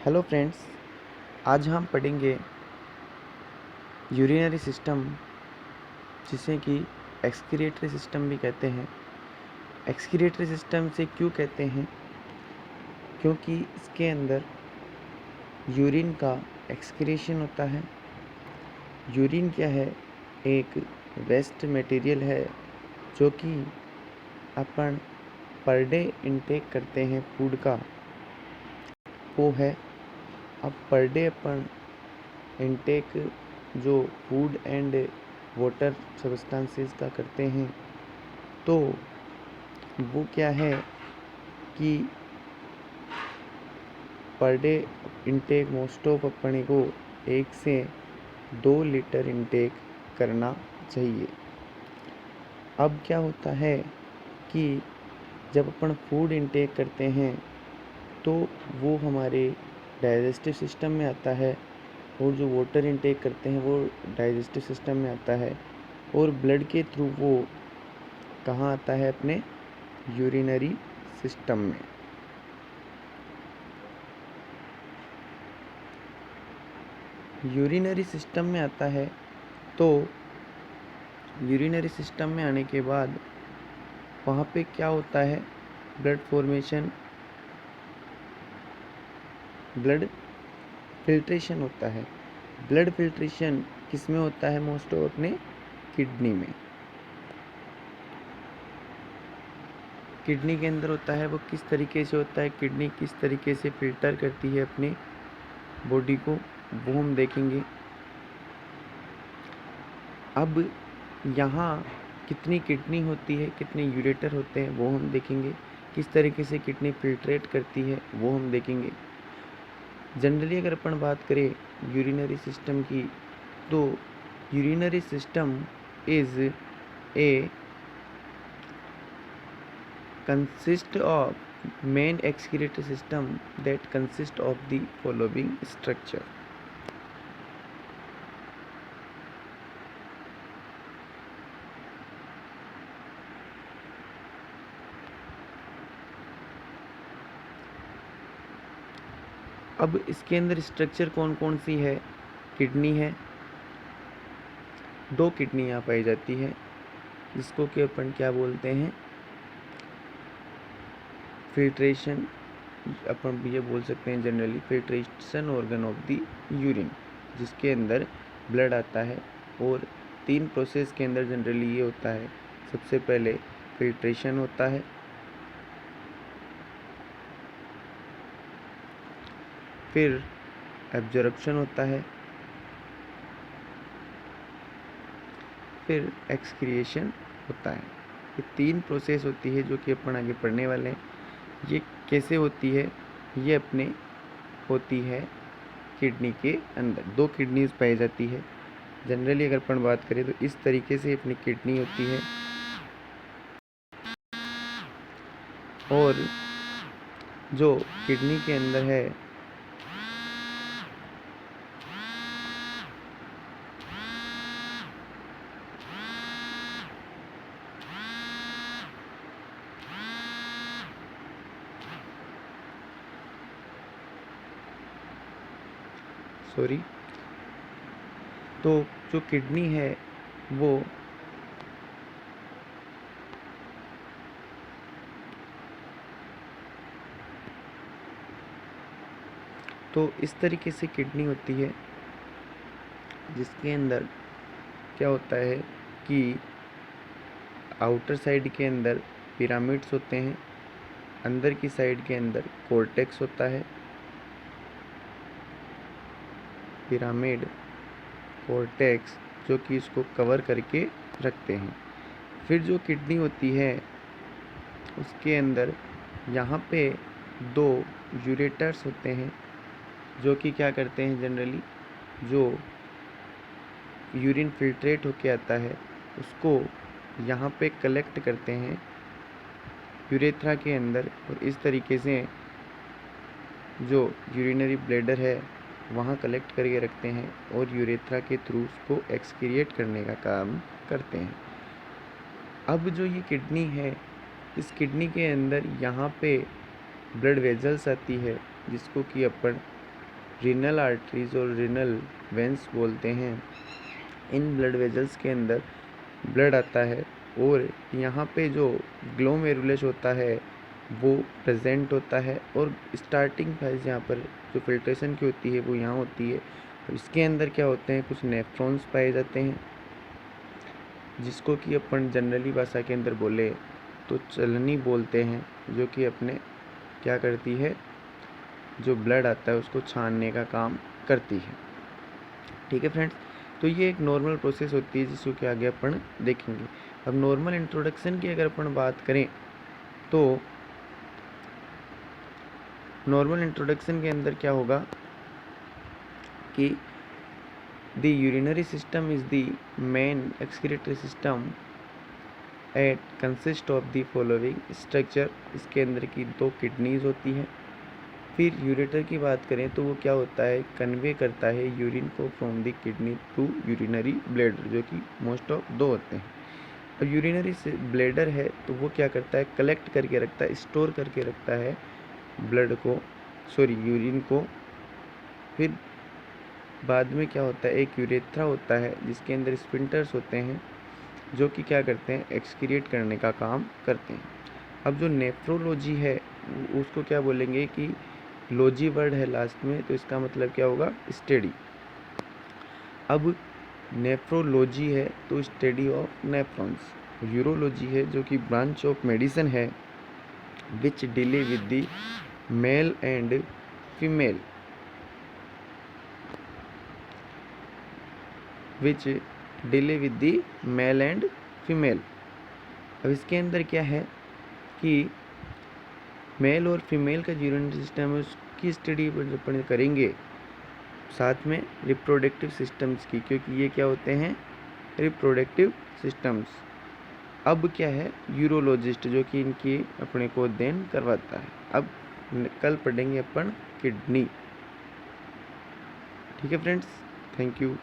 Hello friends, आज हम पढ़ेंगे यूरिनरी सिस्टम, जिसे कि एक्सक्रीटरी सिस्टम भी कहते हैं। एक्सक्रीटरी सिस्टम से क्यों कहते हैं? क्योंकि इसके अंदर यूरिन का एक्सक्रीशन होता है। यूरिन क्या है? एक वेस्ट मटेरियल है जो कि अपन पर डे इनटेक करते हैं फूड का, वो है। अब पर डे अपन इनटेक जो फूड एंड वाटर सब्सटेंसेस का करते हैं, तो वो क्या है कि per day intake most of अपने को 1 से 2 लीटर इनटेक करना चाहिए। अब क्या होता है कि जब अपन फूड इनटेक करते हैं तो वो हमारे डाइजेस्टिव सिस्टम में आता है, और जो वाटर इनटेक करते हैं वो डाइजेस्टिव सिस्टम में आता है, और ब्लड के थ्रू वो कहाँ आता है? अपने यूरिनरी सिस्टम में। यूरिनरी सिस्टम में आता है, तो यूरिनरी सिस्टम में आने के बाद वहाँ पे क्या होता है? ब्लड फॉर्मेशन, ब्लड फिल्ट्रेशन होता है। ब्लड फिल्ट्रेशन किस में होता है? मोस्ट ऑफ अपने किडनी में। किडनी के अंदर होता है। वो किस तरीके से होता है? किडनी किस तरीके से फिल्टर करती है अपनी बॉडी को, वो हम देखेंगे। अब यहाँ कितनी किडनी होती है, कितने यूरेटर होते हैं, वो हम देखेंगे। किस तरीके से किडनी फिल्ट्रेट करती है, वो हम देखेंगे। जनरली अगर अपन बात करें यूरिनरी सिस्टम की, तो urinary system is a consist of main excretory system that consist of the following structure. अब इसके अंदर स्ट्रक्चर कौन कौन सी है? किडनी है, 2 किडनी यहाँ पाई जाती है, जिसको कि अपन क्या बोलते हैं? फिल्ट्रेशन, अपन ये बोल सकते हैं generally filtration organ of the urine, जिसके अंदर ब्लड आता है। और 3 प्रोसेस के अंदर जनरली ये होता है। सबसे पहले फिल्ट्रेशन होता है, फिर एब्जॉर्प्शन होता है, फिर एक्सक्रिएशन होता है। ये 3 प्रोसेस होती है जो कि अपन आगे पढ़ने वाले हैं। ये कैसे होती है? ये अपने होती है किडनी के अंदर। 2 किडनीज पाई जाती है। जनरली अगर अपन बात करें तो इस तरीके से अपनी किडनी होती है, और जो किडनी के अंदर है तो जो किडनी है वो तो इस तरीके से किडनी होती है, जिसके अंदर क्या होता है कि आउटर साइड के अंदर पिरामिड्स होते हैं, अंदर की साइड के अंदर कॉर्टेक्स होता है। पिरामिड, कॉर्टेक्स, जो कि इसको कवर करके रखते हैं। फिर जो किडनी होती है उसके अंदर यहाँ पे 2 यूरेटर्स होते हैं, जो कि क्या करते हैं? जनरली जो यूरिन फिल्ट्रेट होके आता है उसको यहाँ पे कलेक्ट करते हैं यूरेथ्रा के अंदर, और इस तरीके से जो यूरिनरी ब्लैडर है वहाँ कलेक्ट करके रखते हैं, और यूरेथ्रा के थ्रू उसको एक्सक्रिएट करने का काम करते हैं। अब जो ये किडनी है, इस किडनी के अंदर यहाँ पे ब्लड वेजल्स आती है, जिसको कि अपन रीनल आर्टरीज और रीनल वेंस बोलते हैं। इन ब्लड वेजल्स के अंदर ब्लड आता है और यहाँ पे जो ग्लोमेरुलस होता है वो प्रेजेंट होता है और स्टार्टिंग फेज यहाँ पर जो फिल्ट्रेशन की होती है वो यहाँ होती है। इसके अंदर क्या होते हैं, कुछ नेफ्रॉन्स पाए जाते हैं जिसको कि अपन जनरली भाषा के अंदर बोले तो चलनी बोलते हैं, जो कि अपने क्या करती है, जो ब्लड आता है उसको छानने का काम करती है। ठीक है फ्रेंड्स, तो ये एक नॉर्मल प्रोसेस होती है जिसको कि आगे अपन देखेंगे। अब नॉर्मल इंट्रोडक्शन की अगर अपन बात करें तो नॉर्मल इंट्रोडक्शन के अंदर क्या होगा कि the urinary system is the main excretory system eight consist of the following structure. इसके अंदर की 2 किडनीज होती हैं। फिर यूरेटर की बात करें तो वो क्या होता है, कन्वे करता है यूरिन को from the kidney to urinary bladder, जो कि मोस्ट ऑफ 2 होते हैं। अब यूरिनरी से ब्लैडर है तो वो क्या करता है, कलेक्ट करके रखता है, स्टोर करके रखता है ब्लड को, यूरिन को। फिर बाद में क्या होता है, एक यूरेथ्रा होता है जिसके अंदर स्फिंक्टर्स होते हैं जो कि क्या करते हैं, एक्सक्रीट करने का काम करते हैं। अब जो नेफ्रोलॉजी है उसको क्या बोलेंगे कि लॉजी वर्ड है लास्ट में, तो इसका मतलब क्या होगा, स्टडी। अब नेफ्रोलॉजी है तो स्टडी ऑफ नेफ्रॉन्स। यूरोलॉजी है जो कि ब्रांच ऑफ मेडिसिन है which deal with the male and female, which deal with the male and female. अब इसके अंदर क्या है कि मेल और फीमेल का यूरिनरी सिस्टम है उसकी स्टडी अपन करेंगे, साथ में रिप्रोडक्टिव सिस्टम्स की, क्योंकि ये क्या होते हैं, रिप्रोडक्टिव सिस्टम्स। अब क्या है, यूरोलॉजिस्ट जो कि इनकी अपने को अध्ययन करवाता है। अब कल पढ़ेंगे अपन किडनी। ठीक है फ्रेंड्स, थैंक यू।